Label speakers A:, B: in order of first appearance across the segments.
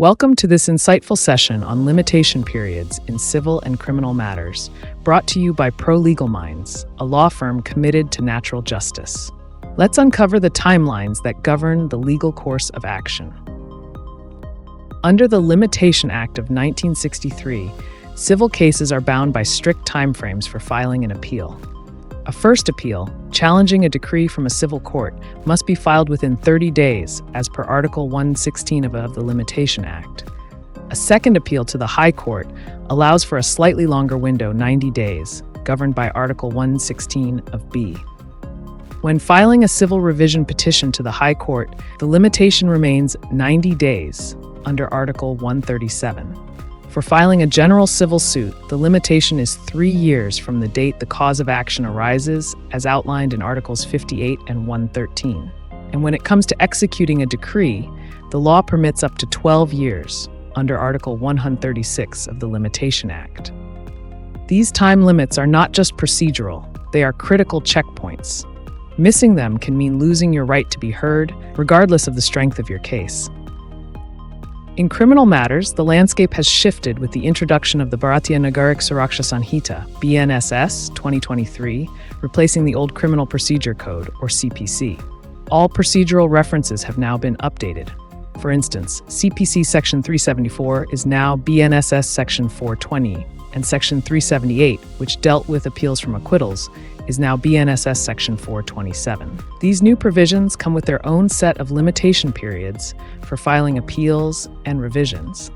A: Welcome to this insightful session on limitation periods in civil and criminal matters, brought to you by Pro Legal Minds, a law firm committed to natural justice. Let's uncover the timelines that govern the legal course of action. Under the Limitation Act of 1963, civil cases are bound by strict timeframes for filing an appeal. A first appeal, challenging a decree from a civil court, must be filed within 30 days, as per Article 116 of the Limitation Act. A second appeal to the High Court allows for a slightly longer window, 90 days, governed by Article 116 of B. When filing a civil revision petition to the High Court, the limitation remains 90 days under Article 137. For filing a general civil suit, the limitation is 3 years from the date the cause of action arises, as outlined in Articles 58 and 113. And when it comes to executing a decree, the law permits up to 12 years under Article 136 of the Limitation Act. These time limits are not just procedural, they are critical checkpoints. Missing them can mean losing your right to be heard, regardless of the strength of your case. In criminal matters, the landscape has shifted with the introduction of the Bharatiya Nagarik Suraksha Sanhita, BNSS 2023, replacing the old Criminal Procedure Code, or CPC. All procedural references have now been updated. For instance, CPC Section 374 is now BNSS Section 420, and Section 378, which dealt with appeals from acquittals, is now BNSS Section 427. These new provisions come with their own set of limitation periods for filing appeals and revisions.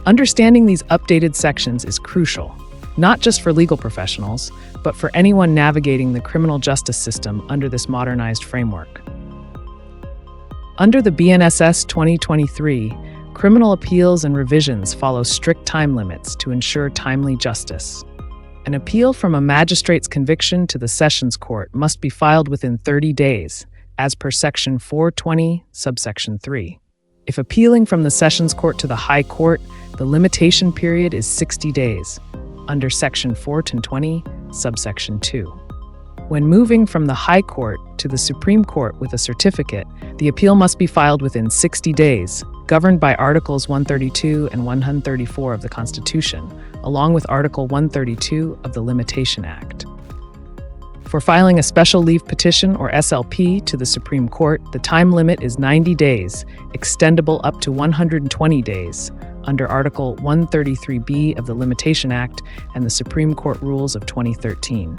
A: Understanding these updated sections is crucial, not just for legal professionals, but for anyone navigating the criminal justice system under this modernized framework. Under the BNSS 2023, criminal appeals and revisions follow strict time limits to ensure timely justice. An appeal from a magistrate's conviction to the Sessions Court must be filed within 30 days, as per Section 420, subsection 3. If appealing from the Sessions Court to the High Court, the limitation period is 60 days, under Section 420, subsection 2. When moving from the High Court to the Supreme Court with a certificate, the appeal must be filed within 60 days, governed by Articles 132 and 134 of the Constitution, along with Article 132 of the Limitation Act. For filing a special leave petition, or SLP, to the Supreme Court, the time limit is 90 days, extendable up to 120 days, under Article 133B of the Limitation Act and the Supreme Court Rules of 2013.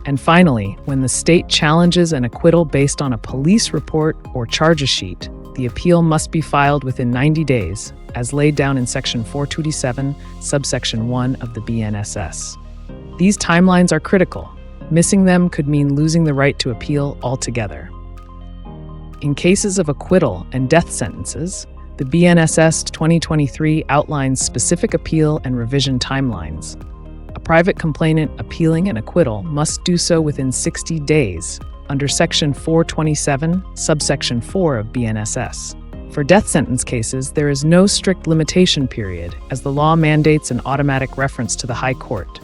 A: And finally, when the state challenges an acquittal based on a police report or charges sheet, the appeal must be filed within 90 days, as laid down in Section 427, subsection 1 of the BNSS. These timelines are critical. Missing them could mean losing the right to appeal altogether. In cases of acquittal and death sentences, the BNSS 2023 outlines specific appeal and revision timelines. A private complainant appealing an acquittal must do so within 60 days, under Section 427, subsection 4 of BNSS. For death sentence cases, there is no strict limitation period, as the law mandates an automatic reference to the High Court.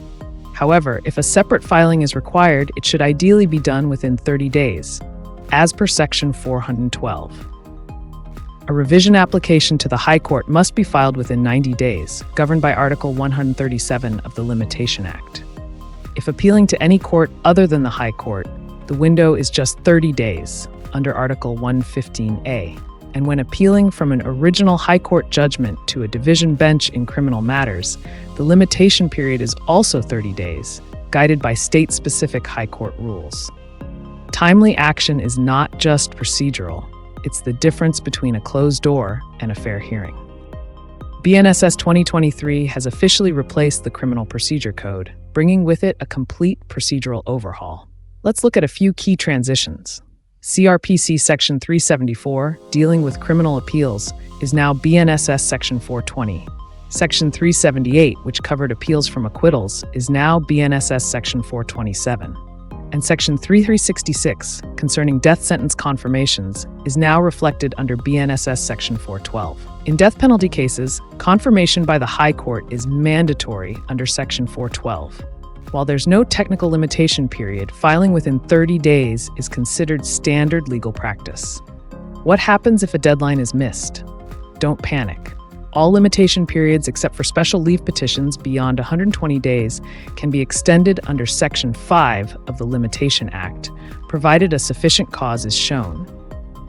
A: However, if a separate filing is required, it should ideally be done within 30 days, as per Section 412. A revision application to the High Court must be filed within 90 days, governed by Article 137 of the Limitation Act. If appealing to any court other than the High Court, the window is just 30 days, under Article 115A. And when appealing from an original High Court judgment to a division bench in criminal matters, the limitation period is also 30 days, guided by state-specific High Court rules. Timely action is not just procedural. It's the difference between a closed door and a fair hearing. BNSS 2023 has officially replaced the Criminal Procedure Code, bringing with it a complete procedural overhaul. Let's look at a few key transitions. CrPC Section 374, dealing with criminal appeals, is now BNSS Section 420. Section 378, which covered appeals from acquittals, is now BNSS Section 427. And Section 3366, concerning death sentence confirmations, is now reflected under BNSS Section 412. In death penalty cases, confirmation by the High Court is mandatory under Section 412. While there's no technical limitation period, filing within 30 days is considered standard legal practice. What happens if a deadline is missed? Don't panic. All limitation periods except for special leave petitions beyond 120 days can be extended under Section 5 of the Limitation Act, provided a sufficient cause is shown.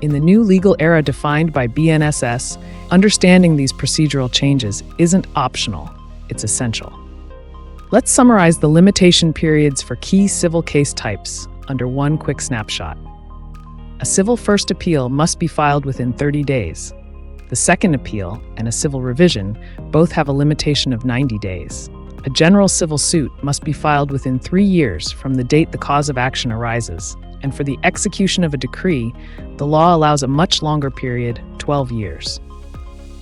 A: In the new legal era defined by BNSS, understanding these procedural changes isn't optional, it's essential. Let's summarize the limitation periods for key civil case types under one quick snapshot. A civil first appeal must be filed within 30 days. The second appeal and a civil revision both have a limitation of 90 days. A general civil suit must be filed within 3 years from the date the cause of action arises, and for the execution of a decree, the law allows a much longer period, 12 years.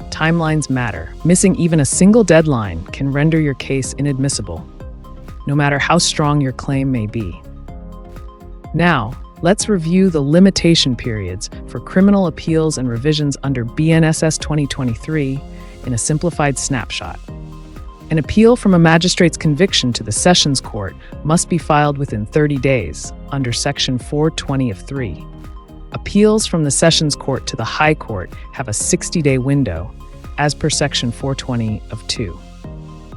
A: Timelines matter. Missing even a single deadline can render your case inadmissible, no matter how strong your claim may be. Now, let's review the limitation periods for criminal appeals and revisions under BNSS 2023 in a simplified snapshot. An appeal from a magistrate's conviction to the Sessions Court must be filed within 30 days under Section 420 of 3. Appeals from the Sessions Court to the High Court have a 60-day window, as per Section 420 of 2.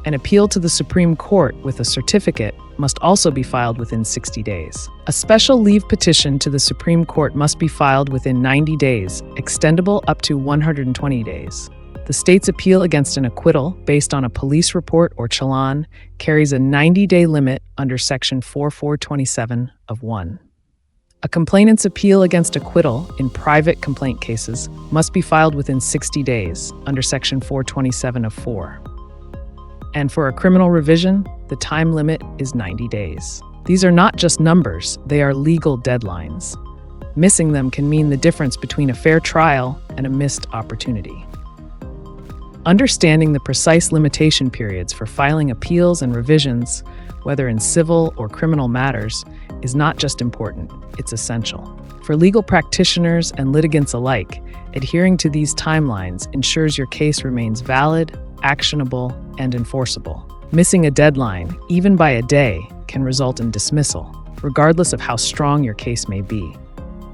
A: An appeal to the Supreme Court with a certificate must also be filed within 60 days. A special leave petition to the Supreme Court must be filed within 90 days, extendable up to 120 days. The state's appeal against an acquittal based on a police report or challan carries a 90-day limit under Section 4427 of 1. A complainant's appeal against acquittal in private complaint cases must be filed within 60 days under Section 427 of 4. And for a criminal revision, the time limit is 90 days. These are not just numbers, they are legal deadlines. Missing them can mean the difference between a fair trial and a missed opportunity. Understanding the precise limitation periods for filing appeals and revisions, whether in civil or criminal matters, is not just important, it's essential. For legal practitioners and litigants alike, adhering to these timelines ensures your case remains valid, actionable, and enforceable. Missing a deadline, even by a day, can result in dismissal, regardless of how strong your case may be.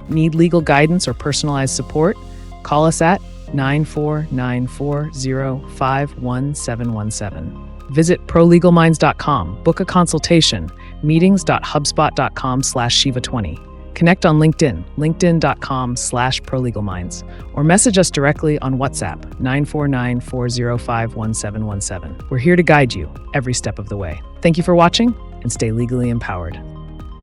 A: Need legal guidance or personalized support? Call us at 94940511717. Visit prolegalminds.com, book a consultation, meetings.hubspot.com/Shiva20. Connect on LinkedIn, linkedin.com/prolegalminds, or message us directly on WhatsApp, 94940511717. We're here to guide you every step of the way. Thank you for watching, and stay legally empowered.